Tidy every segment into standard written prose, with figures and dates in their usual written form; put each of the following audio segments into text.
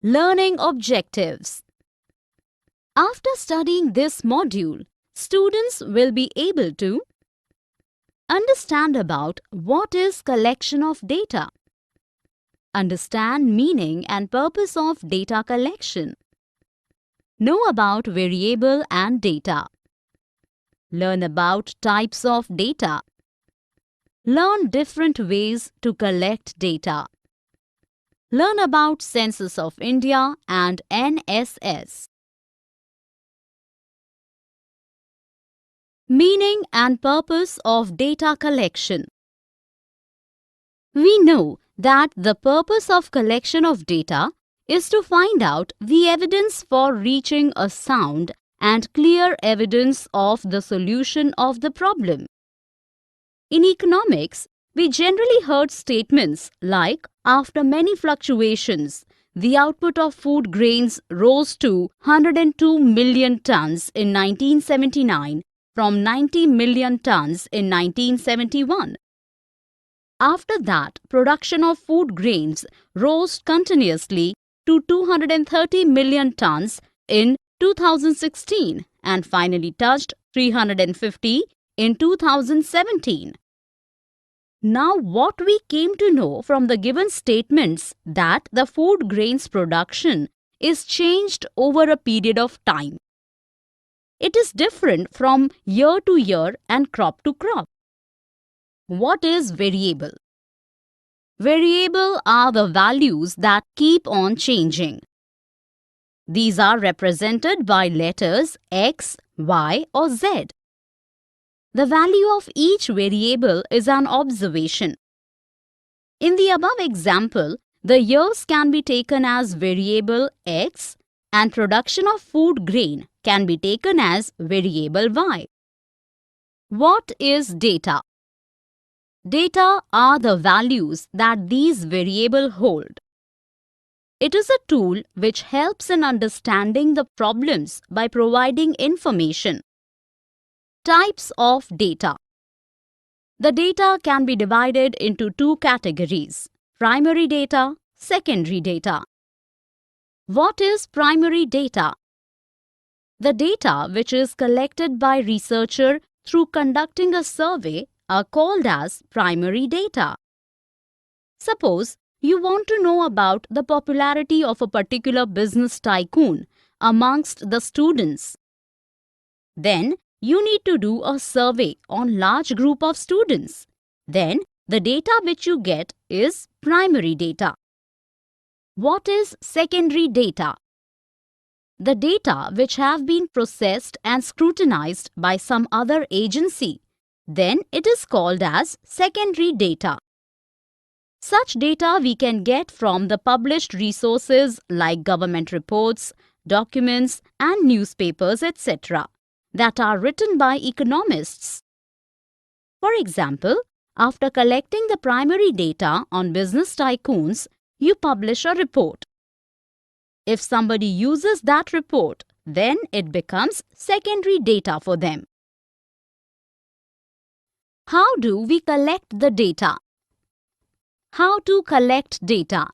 Learning objectives. After studying this module, students will be able to understand about what is collection of data, understand meaning and purpose of data collection, know about variable and data, learn about types of data, learn different ways to collect data, learn about Census of India and NSS. Meaning and purpose of data collection. We know that the purpose of collection of data is to find out the evidence for reaching a sound and clear evidence of the solution of the problem. In economics, we generally heard statements like, after many fluctuations, the output of food grains rose to 102 million tons in 1979 from 90 million tons in 1971. After that, production of food grains rose continuously to 230 million tons in 2016 and finally touched 350 in 2017. Now what we came to know from the given statements that the food grains production is changed over a period of time. It is different from year to year and crop to crop. What is variable? Variable are the values that keep on changing. These are represented by letters X, Y or Z. The value of each variable is an observation. In the above example, the years can be taken as variable X and production of food grain can be taken as variable Y. What is data? Data are the values that these variables hold. It is a tool which helps in understanding the problems by providing information. Types of data. The data can be divided into two categories: primary data, secondary data. What is primary data? The data which is collected by researcher through conducting a survey are called as primary data. Suppose you want to know about the popularity of a particular business tycoon amongst the students. Then you need to do a survey on large group of students. Then the data which you get is primary data. What is secondary data? The data which have been processed and scrutinized by some other agency. Then it is called as secondary data. Such data we can get from the published resources like government reports, documents and newspapers, etc. that are written by economists. For example, after collecting the primary data on business tycoons, you publish a report. If somebody uses that report, then it becomes secondary data for them. How do we collect the data? How to collect data?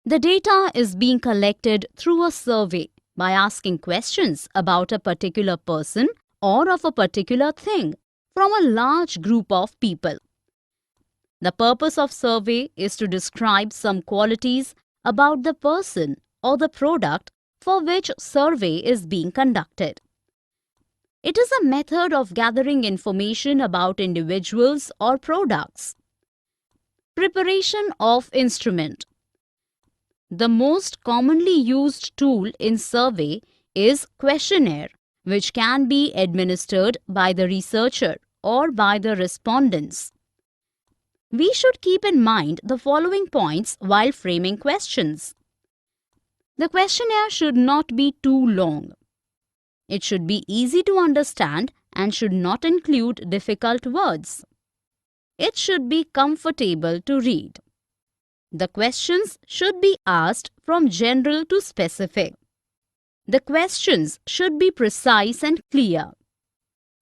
The data is being collected through a survey by asking questions about a particular person or of a particular thing from a large group of people. The purpose of survey is to describe some qualities about the person or the product for which survey is being conducted. It is a method of gathering information about individuals or products. Preparation of instrument. The most commonly used tool in survey is questionnaire, which can be administered by the researcher or by the respondents. We should keep in mind the following points while framing questions. The questionnaire should not be too long. It should be easy to understand and should not include difficult words. It should be comfortable to read. The questions should be asked from general to specific. The questions should be precise and clear.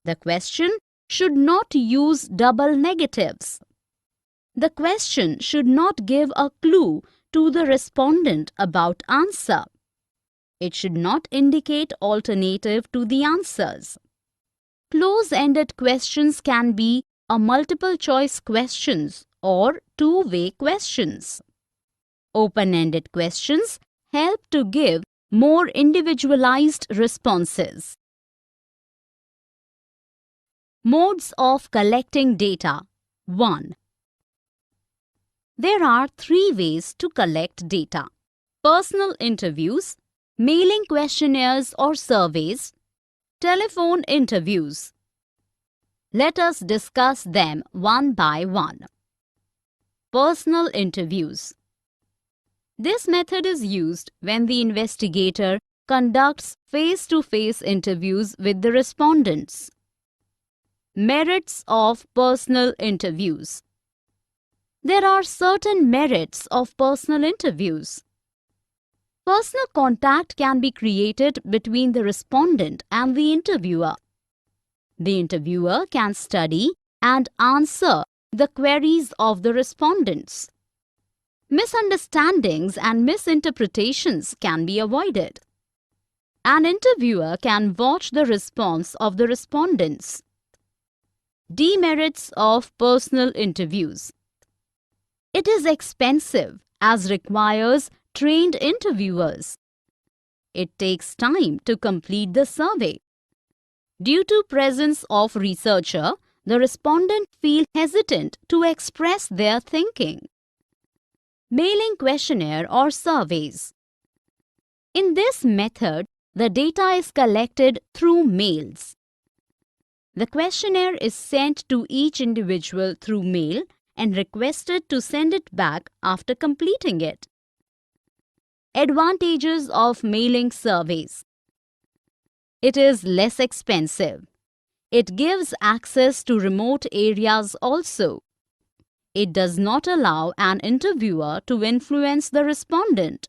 The question should not use double negatives. The question should not give a clue to the respondent about answer. It should not indicate alternative to the answers. Close-ended questions can be a multiple-choice questions or two-way questions. Open-ended questions help to give more individualized responses. Modes of collecting data. 1. There are 3 ways to collect data: personal interviews, mailing questionnaires or surveys, telephone interviews. Let us discuss them one by one. Personal interviews. This method is used when the investigator conducts face-to-face interviews with the respondents. Merits of personal interviews. There are certain merits of personal interviews. Personal contact can be created between the respondent and the interviewer. The interviewer can study and answer the queries of the respondents. Misunderstandings and misinterpretations can be avoided. An interviewer can watch the response of the respondents. Demerits of personal interviews. It is expensive as requires trained interviewers. It takes time to complete the survey. Due to presence of researcher, the respondent feel hesitant to express their thinking. Mailing questionnaire or surveys. In this method, the data is collected through mails. The questionnaire is sent to each individual through mail and requested to send it back after completing it. Advantages of mailing surveys. It is less expensive. It gives access to remote areas also. It does not allow an interviewer to influence the respondent.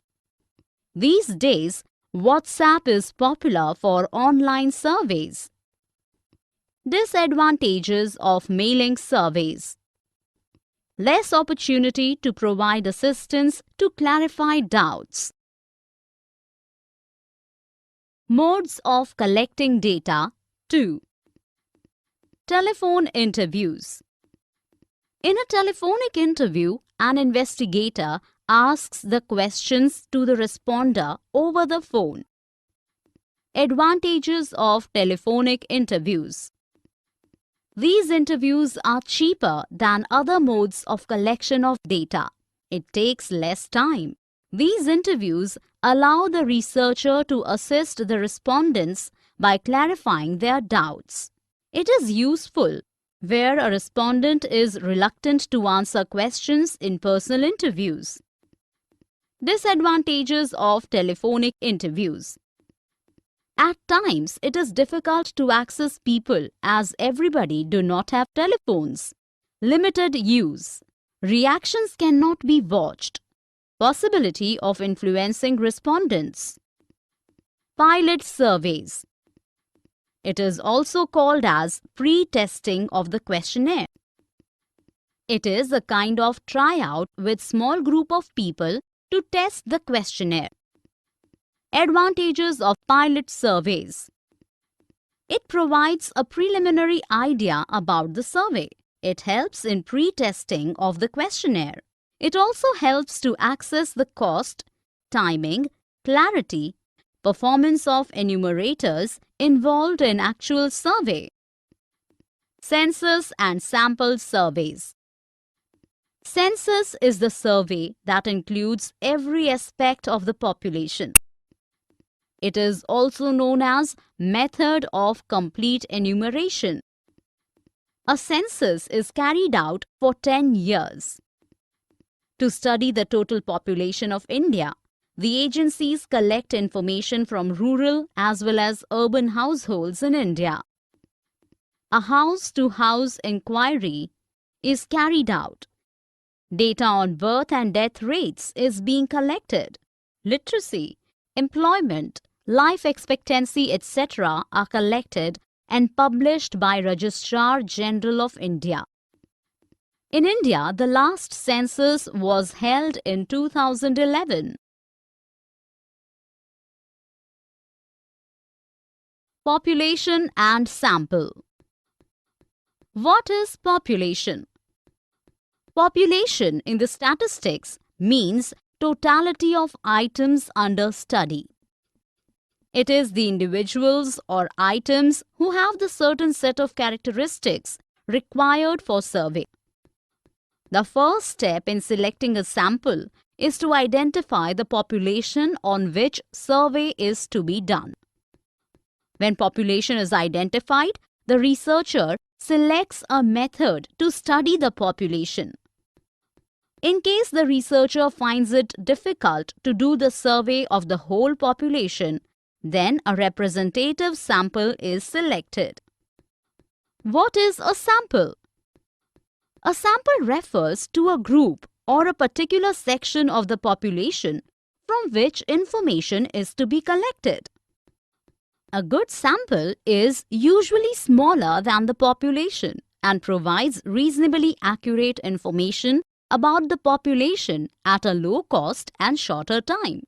These days, WhatsApp is popular for online surveys. Disadvantages of mailing surveys. Less opportunity to provide assistance to clarify doubts. Modes of collecting data. 2. Telephone interviews. In a telephonic interview, an investigator asks the questions to the responder over the phone. Advantages of telephonic interviews. These interviews are cheaper than other modes of collection of data. It takes less time. These interviews allow the researcher to assist the respondents by clarifying their doubts. It is useful where a respondent is reluctant to answer questions in personal interviews. Disadvantages of telephonic interviews. At times, it is difficult to access people as everybody do not have telephones. Limited use. Reactions cannot be watched. Possibility of influencing respondents. Pilot surveys. It is also called as pre-testing of the questionnaire. It is a kind of tryout with small group of people to test the questionnaire. Advantages of pilot surveys. It provides a preliminary idea about the survey. It helps in pre-testing of the questionnaire. It also helps to access the cost, timing, clarity, performance of enumerators involved in actual survey. Census and sample surveys. Census is the survey that includes every aspect of the population. It is also known as method of complete enumeration. A census is carried out for 10 years. To study the total population of India, the agencies collect information from rural as well as urban households in India. A house-to-house inquiry is carried out. Data on birth and death rates is being collected. Literacy, employment, life expectancy, etc. are collected and published by Registrar General of India. In India, the last census was held in 2011. Population and sample. What is population? Population in the statistics means totality of items under study. It is the individuals or items who have the certain set of characteristics required for survey. The first step in selecting a sample is to identify the population on which survey is to be done. When population is identified, the researcher selects a method to study the population. In case the researcher finds it difficult to do the survey of the whole population, then a representative sample is selected. What is a sample? A sample refers to a group or a particular section of the population from which information is to be collected. A good sample is usually smaller than the population and provides reasonably accurate information about the population at a low cost and shorter time.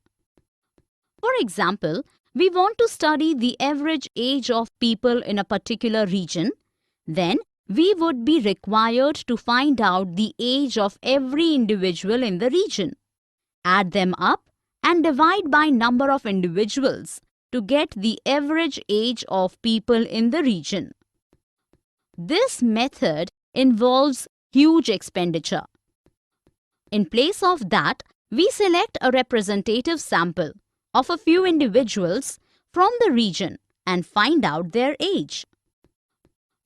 For example, we want to study the average age of people in a particular region, then we would be required to find out the age of every individual in the region, add them up and divide by number of individuals to get the average age of people in the region. This method involves huge expenditure. In place of that, we select a representative sample of a few individuals from the region and find out their age.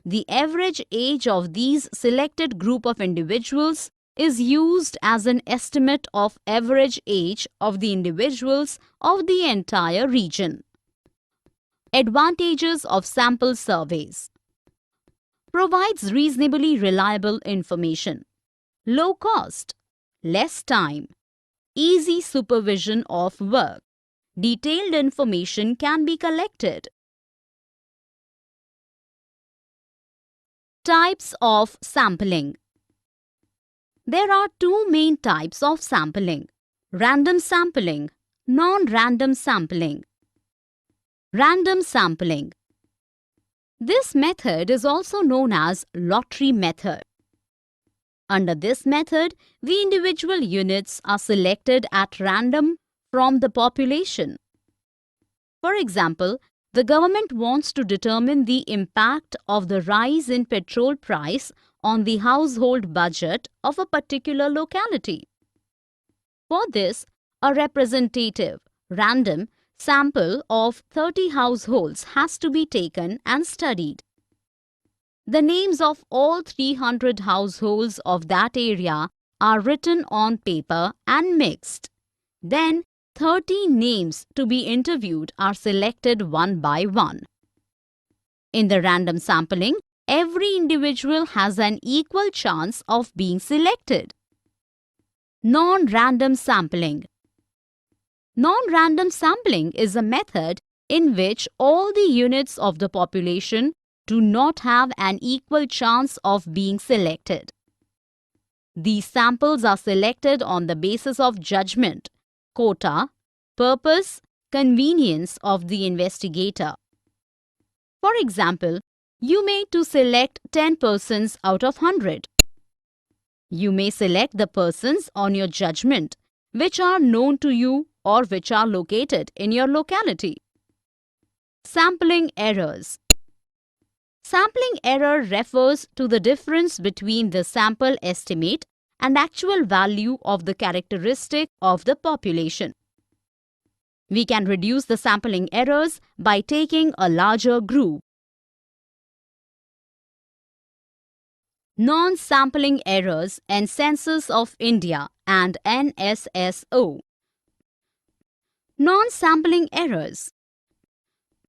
The average age of these selected group of individuals is used as an estimate of average age of the individuals of the entire region. Advantages of sample surveys. Provides reasonably reliable information. Low cost. Less time. Easy supervision of work. Detailed information can be collected. Types of sampling. There are two main types of sampling: random sampling, non-random sampling. Random sampling. This method is also known as lottery method. Under this method, the individual units are selected at random from the population. For example, the government wants to determine the impact of the rise in petrol price on the household budget of a particular locality. For this, a representative, random sample of 30 households has to be taken and studied. The names of all 300 households of that area are written on paper and mixed. Then, 30 names to be interviewed are selected one by one. In the random sampling, every individual has an equal chance of being selected. Non-random sampling. Non-random sampling is a method in which all the units of the population do not have an equal chance of being selected. These samples are selected on the basis of judgment, quota, purpose, convenience of the investigator. For example, you may to select 10 persons out of 100. You may select the persons on your judgment, which are known to you or which are located in your locality. Sampling errors. Sampling error refers to the difference between the sample estimate and actual value of the characteristic of the population. We can reduce the sampling errors by taking a larger group. Non-sampling errors in Census of India and NSSO. Non-sampling errors.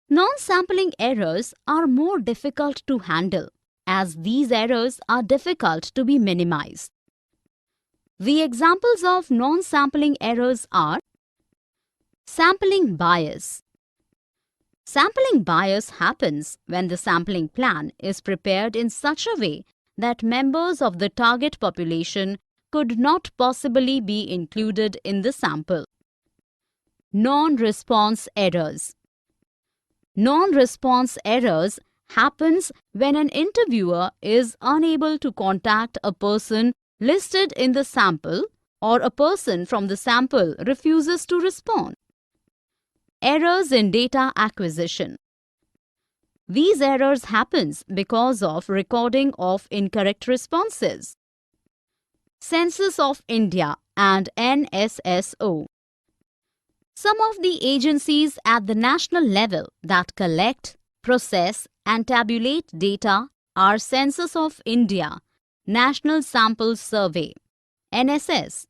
Non-sampling errors are more difficult to handle as these errors are difficult to be minimized. The examples of non-sampling errors are sampling bias. Sampling bias happens when the sampling plan is prepared in such a way that members of the target population could not possibly be included in the sample. Non-response errors. Non-response errors happens when an interviewer is unable to contact a person listed in the sample or a person from the sample refuses to respond. Errors in data acquisition. These errors happens because of recording of incorrect responses. Census of India and NSSO. Some of the agencies at the national level that collect, process and tabulate data are Census of India, National Sample Survey, NSS,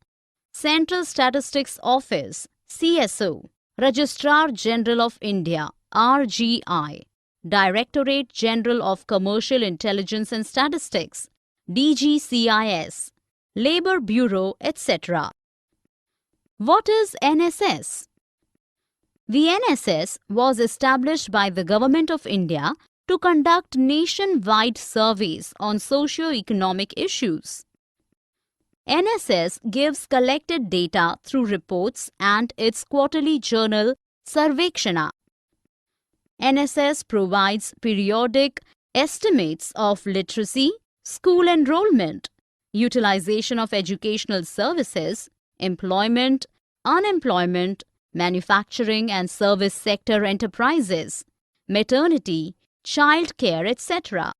Central Statistics Office, CSO, Registrar General of India, RGI, Directorate General of Commercial Intelligence and Statistics, DGCIS, Labour Bureau, etc. What is NSS? The NSS was established by the Government of India to conduct nationwide surveys on socio-economic issues. NSS gives collected data through reports and its quarterly journal Sarvekshana. NSS provides periodic estimates of literacy, school enrollment, utilization of educational services, employment, unemployment, manufacturing and service sector enterprises, maternity, child care, etc.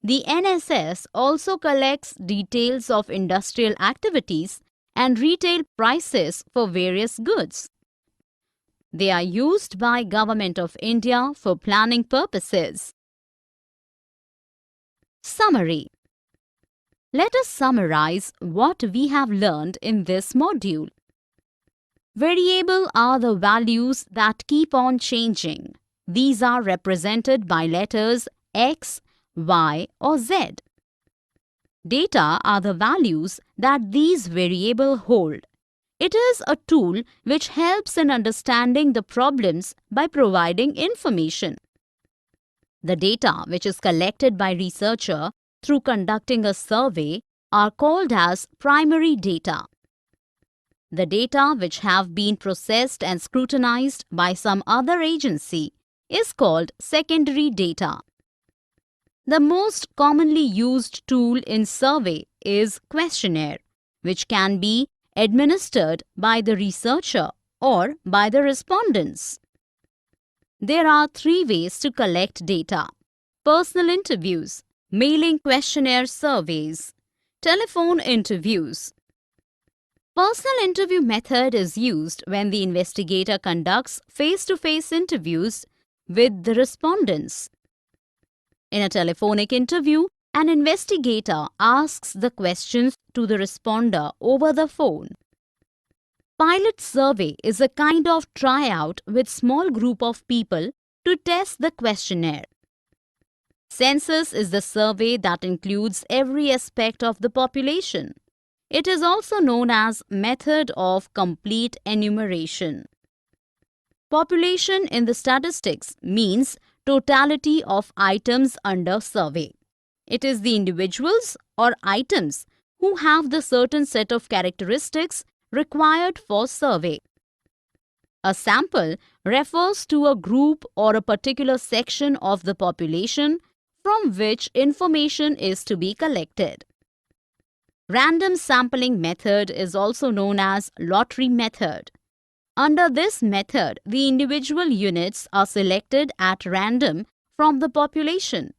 The NSS also collects details of industrial activities and retail prices for various goods. They are used by Government of India for planning purposes. Summary. Let us summarize what we have learned in this module. Variable are the values that keep on changing. These are represented by letters X, Y or Z. Data are the values that these variables hold. It is a tool which helps in understanding the problems by providing information. The data which is collected by researcher through conducting a survey are called as primary data. The data which have been processed and scrutinized by some other agency is called secondary data. The most commonly used tool in survey is questionnaire, which can be administered by the researcher or by the respondents. There are 3 ways to collect data: personal interviews, mailing questionnaire surveys, telephone interviews. Personal interview method is used when the investigator conducts face-to-face interviews with the respondents. In a telephonic interview, an investigator asks the questions to the responder over the phone. Pilot survey is a kind of tryout with small group of people to test the questionnaire. Census is the survey that includes every aspect of the population. It is also known as method of complete enumeration. Population in the statistics means totality of items under survey. It is the individuals or items who have the certain set of characteristics required for survey. A sample refers to a group or a particular section of the population from which information is to be collected. Random sampling method is also known as lottery method. Under this method, the individual units are selected at random from the population.